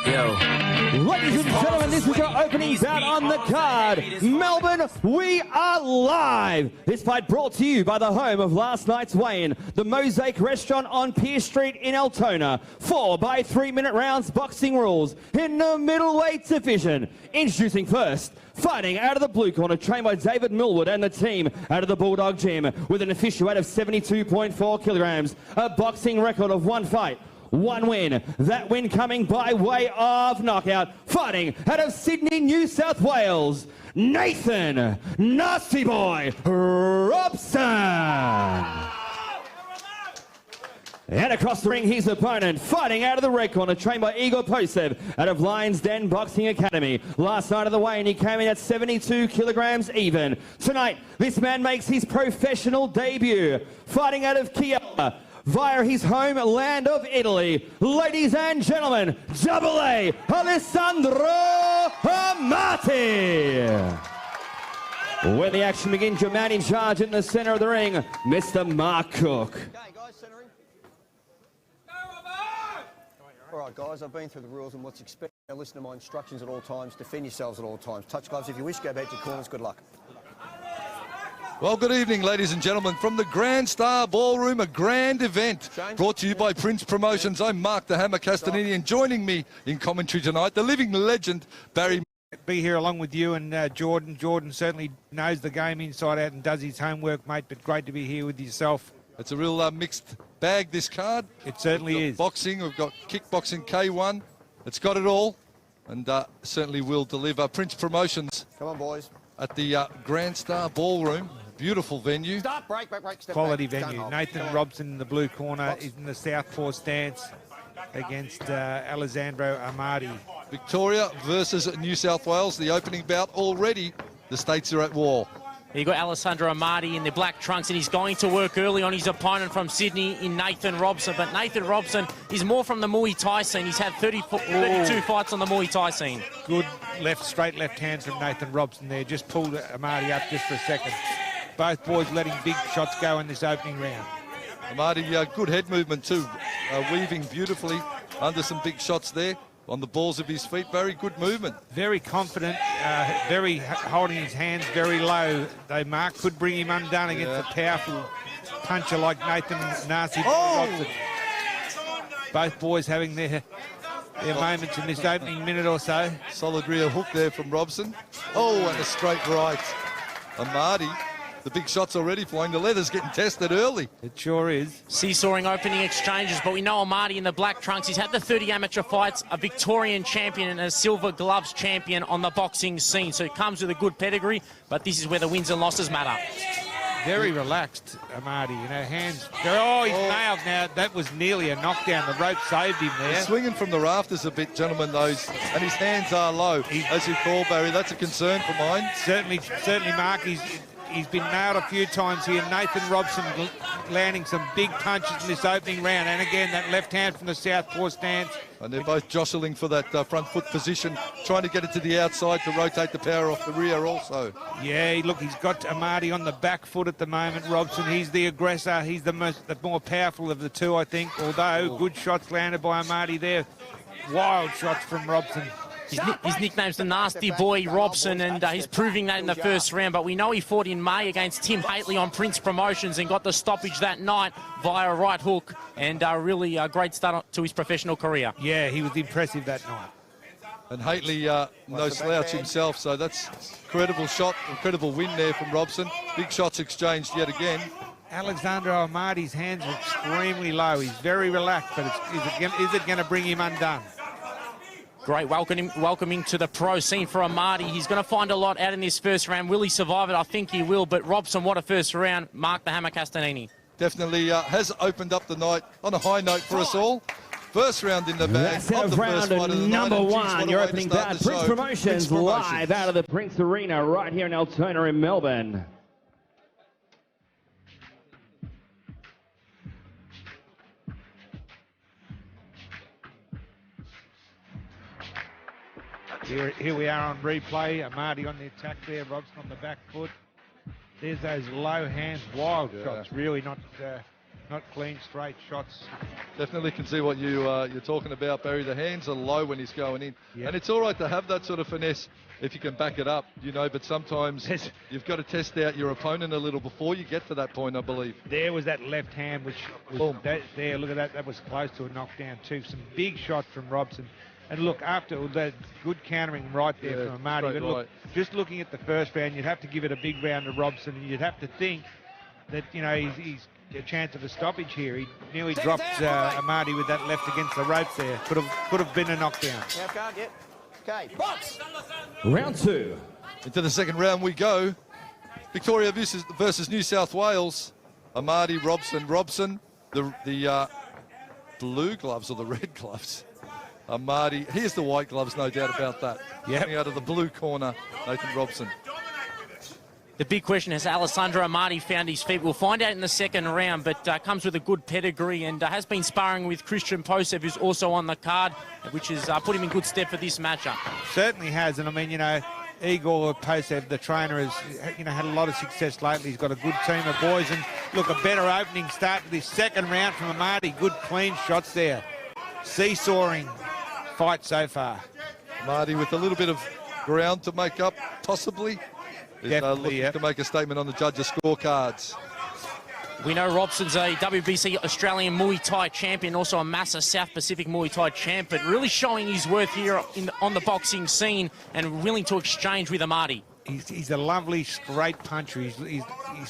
Ladies and gentlemen, this is your opening bout on the card. Melbourne, we are live. This fight brought to you by the home of last night's weigh-in, the Mosaic Restaurant on Pierce Street in Altona. 4 by 3-minute rounds boxing rules in the middleweight division. Introducing first, fighting out of the blue corner, trained by David Millwood and the team out of the Bulldog Gym, with an official weight of 72.4 kilograms, a boxing record of 1 fight, 1 win. That win coming by way of knockout. Fighting out of Sydney, New South Wales, Nathan Nasty Boy Robson. And across the ring, his opponent, fighting out of the red corner, trained by Igor Posev out of Lions Den Boxing Academy. Last night of the weigh-in, he came in at 72 kilograms even. Tonight, this man makes his professional debut, fighting out of Chiesa, via his homeland of Italy. Ladies and gentlemen, Double A, Alessandro Amati. When the action begins, your man in charge in the center of the ring, Mr. Mark Cook. Okay, guys, centering. All right, guys, I've been through the rules and what's expected. Now listen to my instructions at all times. Defend yourselves at all times. Touch gloves if you wish. Go back to your corners. Good luck. Well, good evening, ladies and gentlemen, from the Grand Star Ballroom, a grand event brought to you by Prince Promotions. I'm Mark the Hammer Castanini, and joining me in commentary tonight, the living legend, Barry. Be here along with you and Jordan. Jordan certainly knows the game inside out and does his homework, mate, but great to be here with yourself. It's a real mixed bag, this card. It certainly is. Boxing, we've got kickboxing, K1. It's got it all, and certainly will deliver. Prince Promotions. Come on, boys. At the Grand Star Ballroom. Beautiful venue. Stop, break, step quality back. venue. Nathan Robson in the blue corner is in the southpaw stance against Alessandro Amati. Victoria versus New South Wales, the opening bout already. The states are at war. You got Alessandro Amati in the black trunks, and he's going to work early on his opponent from Sydney in Nathan Robson. But Nathan Robson is more from the Muay Thai scene. He's had 32 fights on the Muay Thai scene. Good straight left hand from Nathan Robson there. Just pulled Amati up just for a second. Both boys letting big shots go in this opening round. Amati, good head movement too, weaving beautifully under some big shots there on the balls of his feet. Very good movement. Very confident, very holding his hands very low. Though Mark could bring him undone against a powerful puncher like Nathan Nasty. Robson. Both boys having their moments in this opening minute or so. Solid rear hook there from Robson. Oh, and a straight right. Amati. The big shots already flying. The leather's getting tested early. It sure is. Seesawing opening exchanges, but we know Amati in the black trunks. He's had the 30 amateur fights, a Victorian champion and a silver gloves champion on the boxing scene. So it comes with a good pedigree, but this is where the wins and losses matter. Very relaxed, Amati. You know, hands. Oh, he's nailed now. That was nearly a knockdown. The rope saved him there. He's swinging from the rafters a bit, gentlemen, those, and his hands are low. As you call, Barry, that's a concern for mine. Certainly, Mark. He's been nailed a few times here. Nathan Robson landing some big punches in this opening round. And again, that left hand from the southpaw stance. And they're both jostling for that front foot position, trying to get it to the outside to rotate the power off the rear also. Yeah, look, he's got Amati on the back foot at the moment, Robson. He's the aggressor. He's the more powerful of the two, I think. Although good shots landed by Amati there. Wild shots from Robson. His nickname's the Nasty Boy Robson, and he's proving that in the first round. But we know he fought in May against Tim Hately on Prince Promotions and got the stoppage that night via a right hook, and really a great start to his professional career. Yeah, he was impressive that night. And Hately, no slouch himself, so that's incredible shot, incredible win there from Robson. Big shots exchanged yet again. Alessandro Amati's hands are extremely low. He's very relaxed, but is it going to bring him undone? Great welcoming to the pro scene for Amati. He's going to find a lot out in this first round. Will he survive it? I think he will. But Robson, what a first round. Mark the Hammer Castanini. Definitely has opened up the night on a high note for us all. First round in the bag. That's round number one. Your opening bout. Prince Promotions live out of the Prince Arena right here in Altona in Melbourne. Here we are on replay. Amati on the attack there. Robson on the back foot. There's those low hands, wild shots. Really not not clean, straight shots. Definitely can see what you're talking about, Barry. The hands are low when he's going in. Yep. And it's all right to have that sort of finesse if you can back it up, you know, but sometimes you've got to test out your opponent a little before you get to that point, I believe. There was that left hand, which was there, look at that, that was close to a knockdown too. Some big shots from Robson. And look, after that good countering right there from Amati. But look, just looking at the first round, you'd have to give it a big round to Robson, and you'd have to think that, you know, he's a chance of a stoppage here. He nearly dropped Amati with that left against the ropes there. Could have been a knockdown. Okay, box. Round 2. Into the second round we go. Victoria versus New South Wales. Amati, Robson. Robson, the blue gloves or the red gloves. Amati, here's the white gloves, no doubt about that. Coming out of the blue corner, Nathan Robson. The big question, has Alessandro Amati found his feet? We'll find out in the second round, but comes with a good pedigree and has been sparring with Christian Posev, who's also on the card, which has put him in good stead for this matchup. Certainly has, and I mean, you know, Igor Posev, the trainer, has, you know, had a lot of success lately. He's got a good team of boys, and look, a better opening start to this second round from Amati. Good clean shots there. Seesawing fight so far. Amati with a little bit of ground to make up, possibly. He's looking to make a statement on the judges' scorecards. We know Robson's a WBC Australian Muay Thai champion, also a Massa South Pacific Muay Thai champ, but really showing his worth here on the boxing scene and willing to exchange with Amati. He's a lovely straight puncher. He's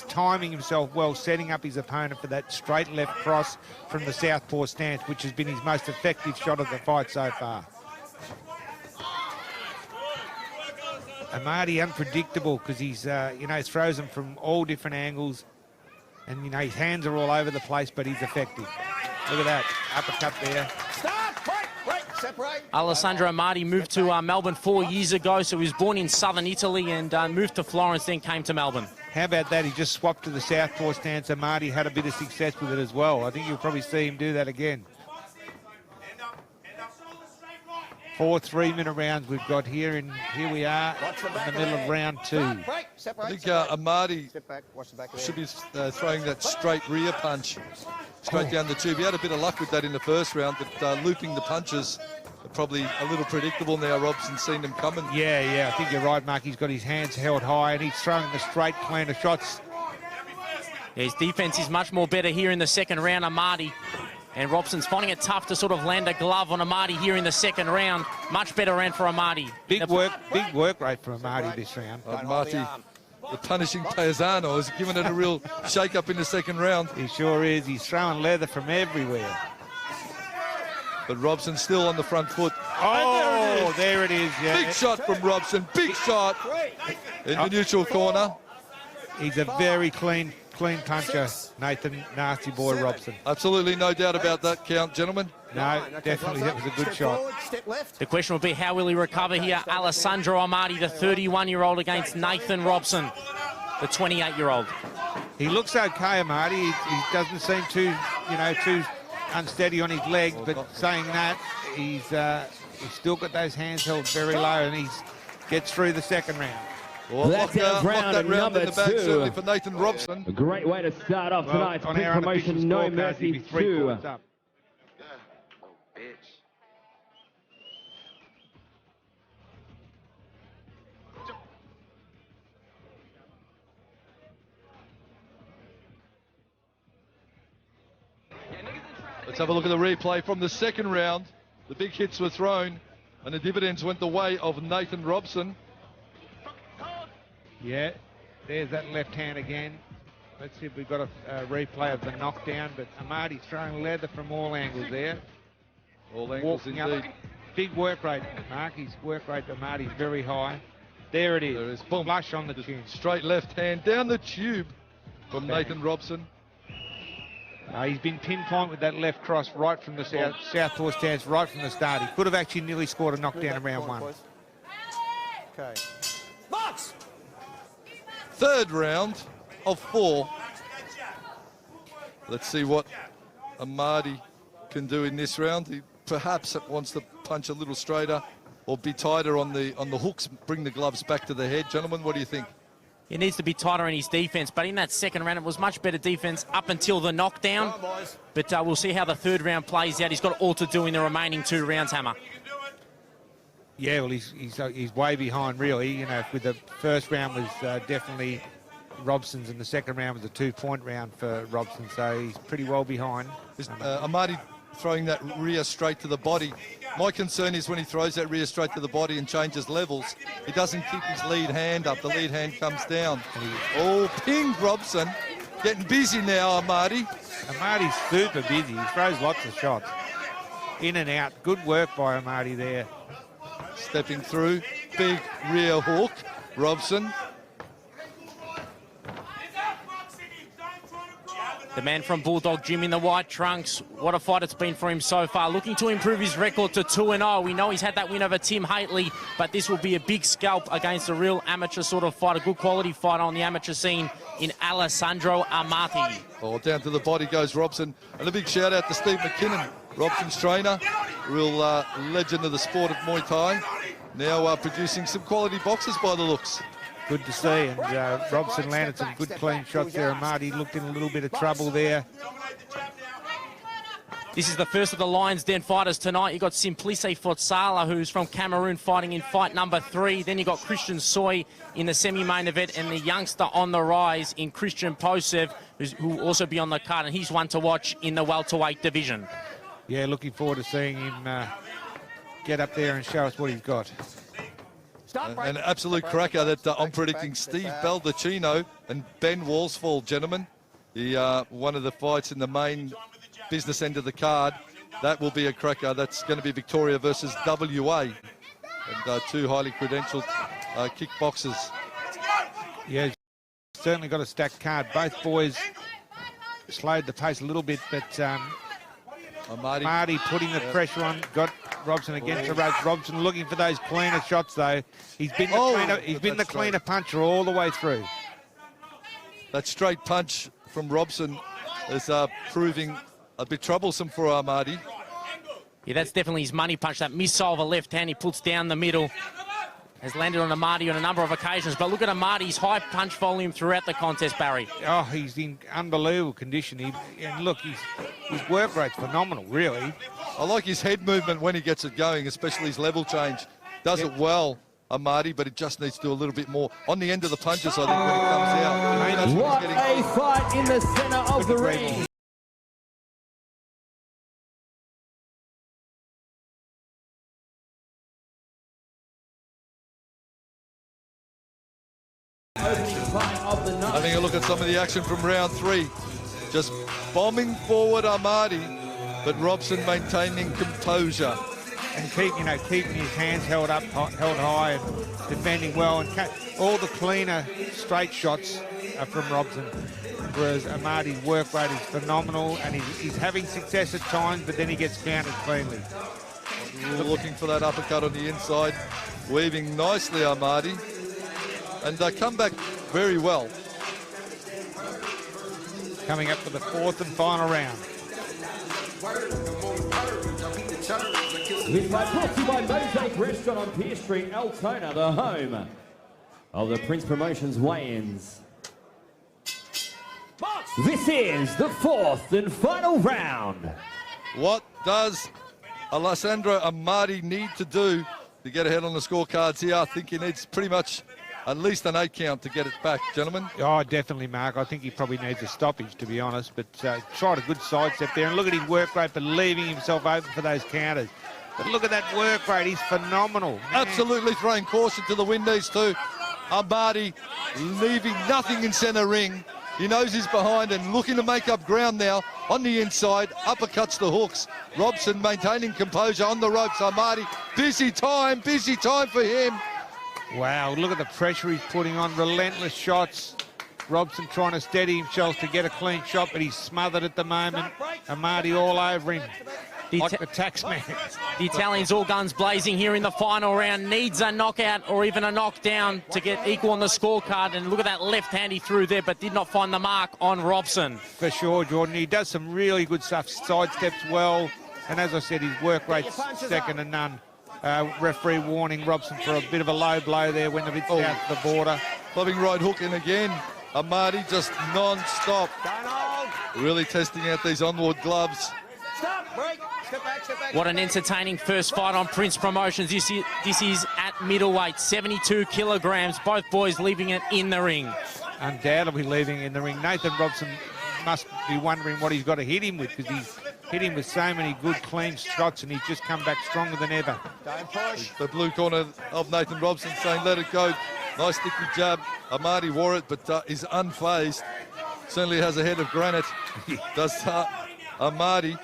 timing himself well, setting up his opponent for that straight left cross from the southpaw stance, which has been his most effective shot of the fight so far. Amati unpredictable because he's, you know, throws them from all different angles, and, you know, his hands are all over the place, but he's effective. Look at that, uppercut there. Stop, break, separate. Alessandro Amati moved to Melbourne 4 years ago, so he was born in southern Italy and moved to Florence, then came to Melbourne. How about that? He just swapped to the southpaw stance. Amati had a bit of success with it as well. I think you'll probably see him do that again. 4 3-minute rounds we've got here, and here we are in the middle of round 2. I think Amati should be throwing that straight rear punch straight down the tube. He had a bit of luck with that in the first round, but looping the punches are probably a little predictable now. Robson's seen them coming. Yeah, I think you're right, Mark. He's got his hands held high, and he's throwing the straight, cleaner shots. Yeah, his defense is much more better here in the second round, Amati. And Robson's finding it tough to sort of land a glove on Amati here in the second round. Much better round for Amati. Big work rate for Amati this round. Amati, the punishing Paisano, has given it a real shake-up in the second round. He sure is. He's throwing leather from everywhere. But Robson's still on the front foot. Oh, there it is. Yeah. Big shot from Robson. Big shot in the neutral corner. He's a very clean puncher, Nathan Nasty Boy Robson. Absolutely no doubt about that count, gentlemen. No, definitely that was a good shot. The question will be, how will he recover here? Alessandro Amati, the 31-year-old, against Nathan Robson, the 28-year-old. He looks okay, Amati. He doesn't seem too unsteady on his leg, but saying that, he's still got those hands held very low, and he gets through the second round. Well, that's lock that round in the bag, 2. certainly for Nathan Robson. A great way to start off tonight's big promotion, No Mercy 2. Let's have a look at the replay from the second round. The big hits were thrown, and the dividends went the way of Nathan Robson. Yeah, there's that left hand again. Let's see if we've got a replay of the knockdown, but Amati's throwing leather from all angles there. All angles Walking indeed. up. Big work rate, Mark. His work rate to Amati's very high. There it is. There it is. Boom. Flush on the chin. Straight left hand down the tube from Nathan Robson. He's been pinpoint with that left cross right from the southpaw stance, right from the start. He could have actually nearly scored a knockdown in round 1. Okay. Box! Third round of 4. Let's see what Amati can do in this round. He perhaps wants to punch a little straighter or be tighter on the hooks, bring the gloves back to the head. Gentlemen, what do you think? He needs to be tighter in his defence, but in that second round, it was much better defence up until the knockdown. But we'll see how the third round plays out. He's got all to do in the remaining 2 rounds, Hammer. Yeah, well, he's way behind, really. You know, with the first round was definitely Robson's, and the second round was a 2-point round for Robson, so he's pretty well behind. Amati throwing that rear straight to the body. My concern is when he throws that rear straight to the body and changes levels, he doesn't keep his lead hand up. The lead hand comes down. Oh, pinged Robson. Getting busy now, Amati. Amati's super busy. He throws lots of shots. In and out. Good work by Amati there. Stepping through. Big rear hook. Robson. The man from Bulldog Gym in the white trunks. What a fight it's been for him so far. Looking to improve his record to 2-0. We know he's had that win over Tim Haitley, but this will be a big scalp against a real amateur sort of fight, a good quality fight on the amateur scene in Alessandro Amati. Oh, down to the body goes Robson. And a big shout out to Steve McKinnon, Robson's trainer, real legend of the sport of Muay Thai. Now producing some quality boxes by the looks. Good to see, and Robson landed some good clean shots there. Amati looked in a little bit of trouble there. This is the first of the Lions Den fighters tonight. You got Simplice Fotsala, who's from Cameroon, fighting in fight number 3. Then you got Christian Soy in the semi-main event, and the youngster on the rise in Christian Posev, who will also be on the card, and he's one to watch in the welterweight division. Yeah, looking forward to seeing him get up there and show us what he's got. An absolute cracker that I'm predicting Steve Baldacchino and Ben Walsfall, gentlemen. One of the fights in the main business end of the card. That will be a cracker. That's going to be Victoria versus WA. And 2 highly credentialed kickboxers. Yeah, certainly got a stacked card. Both boys slowed the pace a little bit, but Amati putting the pressure on, got Robson against the ropes. Robson looking for those cleaner shots, though. He's been the cleaner puncher all the way through. That straight punch from Robson is proving a bit troublesome for Amati. Yeah, that's definitely his money punch. That missile of a left hand he puts down the middle has landed on Amati on a number of occasions. But look at Amati's high punch volume throughout the contest, Barry. Oh, he's in unbelievable condition. And look, his work rate's phenomenal, really. I like his head movement when he gets it going, especially his level change. Does it well, Amati, but it just needs to do a little bit more on the end of the punches, I think, when it comes out. What a fight in the centre of the ring. Having a look at some of the action from round 3. Just bombing forward Amati, but Robson maintaining composure. And keeping his hands held high and defending well. And all the cleaner straight shots are from Robson. Whereas Amati's work rate is phenomenal, and he's having success at times, but then he gets countered cleanly. Looking for that uppercut on the inside. Weaving nicely, Amati. And they come back very well. Coming up for the 4th and final round. This fight brought to you by Mosaic Restaurant on Pier Street, Altona, the home of the Prince Promotions weigh-ins. This is the 4th and final round. What does Alessandro Amati need to do to get ahead on the scorecards here? I think he needs pretty much at least an 8 count to get it back, gentlemen. Oh, definitely, Mark. I think he probably needs a stoppage, to be honest. But tried a good sidestep there. And look at his work rate for leaving himself open for those counters. But look at that work rate. He's phenomenal. Man. Absolutely throwing caution to the wind, these two. Amati leaving nothing in centre ring. He knows he's behind and looking to make up ground now on the inside. Uppercuts the hooks. Robson maintaining composure on the ropes. Amati, busy time for him. Wow, look at the pressure he's putting on. Relentless shots. Robson trying to steady himself to get a clean shot, but he's smothered at the moment. Amati all over him, like the taxman. The Italians all guns blazing here in the final round. Needs a knockout or even a knockdown to get equal on the scorecard. And look at that left hand he threw there, but did not find the mark on Robson. For sure, Jordan. He does some really good stuff. Sidesteps well. And as I said, his work rate's second to none. Referee warning Robson for a bit of a low blow there when it's out to the border. Clubbing right hook in again. Amati just non-stop. Really testing out these onward gloves. Stop, break, step back, step back. What an entertaining first fight on Prince Promotions. This is at middleweight, 72 kilograms. Both boys leaving it in the ring. Undoubtedly leaving in the ring. Nathan Robson must be wondering what he's got to hit him with, because he's hit him with so many good, clean shots, and he's just come back stronger than ever. Don't push. The blue corner of Nathan Robson saying, let it go. Nice sticky jab. Amati wore it, but is unfazed. Certainly has a head of granite. Does Amati.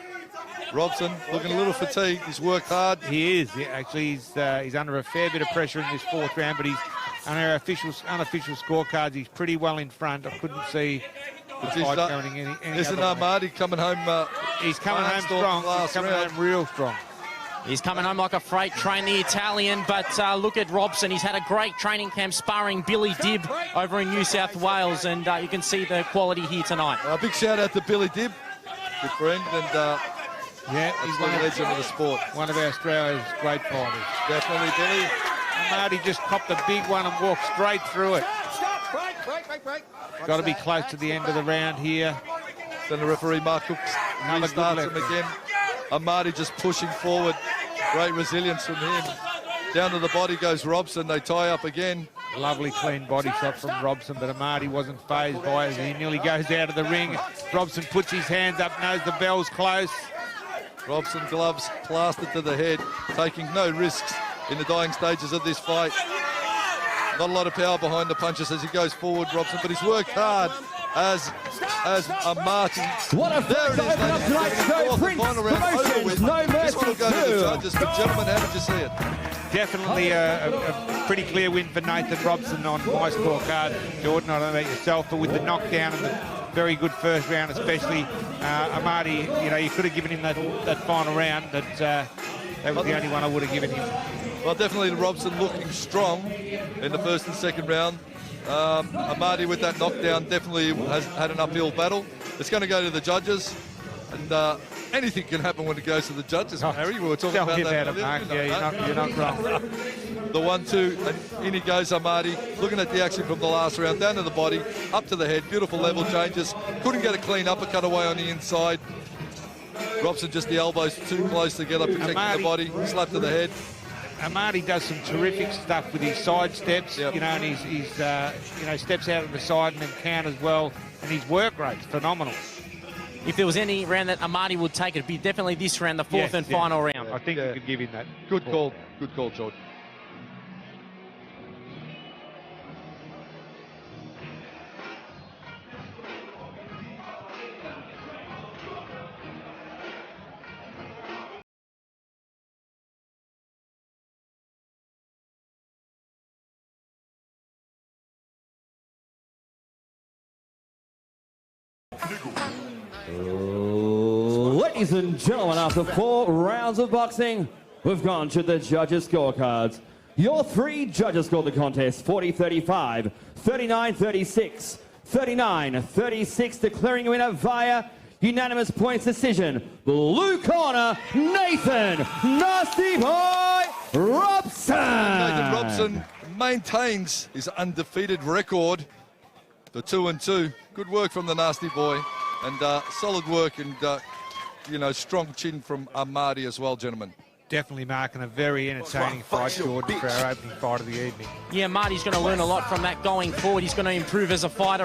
Robson looking a little fatigued. He's worked hard. He is. Yeah, actually, he's under a fair bit of pressure in this fourth round, but he's under unofficial scorecards. He's pretty well in front. I couldn't see the fight going any Isn't other way. Amati coming home? He's coming home strong. He's coming home real strong. He's coming home like a freight train, the Italian, but look at Robson. He's had a great training camp sparring Billy Dibb over in New South Wales, and you can see the quality here tonight. A big shout out to Billy Dibb, good friend, and yeah, he's one legend of the sport. One of Australia's great fighters. Definitely, Billy. Amati just copped a big one and walked straight through it. Stop, break. Got to be close to the end of the round here. Then the referee, Mark Cooks, restarts him again. Amati just pushing forward. Great resilience from him. Down to the body goes Robson. They tie up again. Lovely clean body shot from Robson, but Amati wasn't fazed by it. He nearly goes out of the ring. Robson puts his hands up, knows the bell's close. Robson gloves plastered to the head, taking no risks in the dying stages of this fight. Not a lot of power behind the punches as he goes forward, Robson, but he's worked hard as Amati. What a fight to open up tonight's show. Prince Promotions, no This one will go to the mercy. judges, but gentlemen, how did you see it? Definitely a pretty clear win for Nathan Robson on my scorecard. Jordan, I don't know about yourself, but with the knockdown and the very good first round, especially Amati, you know, you could have given him that final round, but that was the only one I would have given him. Well, definitely Robson looking strong in the first and second round. Amati with that knockdown definitely has had an uphill battle. It's going to go to the judges, and anything can happen when it goes to the judges. Harry, we were talking Tell about him that. about it, Mark. Yeah, you're not wrong. The 1-2, and in he goes, Amati, looking at the action from the last round, down to the body, up to the head, beautiful level changes. Couldn't get a clean uppercut away on the inside. Robson just the elbows too close together, protecting the body, slap to the head. Amati does some terrific stuff with his side steps, Yep. you know, and he's steps out of the side and then counters well, and his work rate's phenomenal. If there was any round that Amati would take, it'd be definitely this round, the fourth and final round. I think you could give him that. Good call, George. Ladies and gentlemen, after 4 rounds of boxing, we've gone to the judges' scorecards. Your 3 judges scored the contest 40-35, 39-36, 39-36, declaring a winner via unanimous points decision. Blue corner, Nathan Nasty Boy Robson. Nathan Robson maintains his undefeated record, the 2-2. Good work from the Nasty Boy, and solid work and strong chin from Amati as well, gentlemen. Definitely marking a very entertaining fight, Jordan, for our opening fight of the evening. Yeah, Marty's going to learn a lot from that going forward. He's going to improve as a fighter.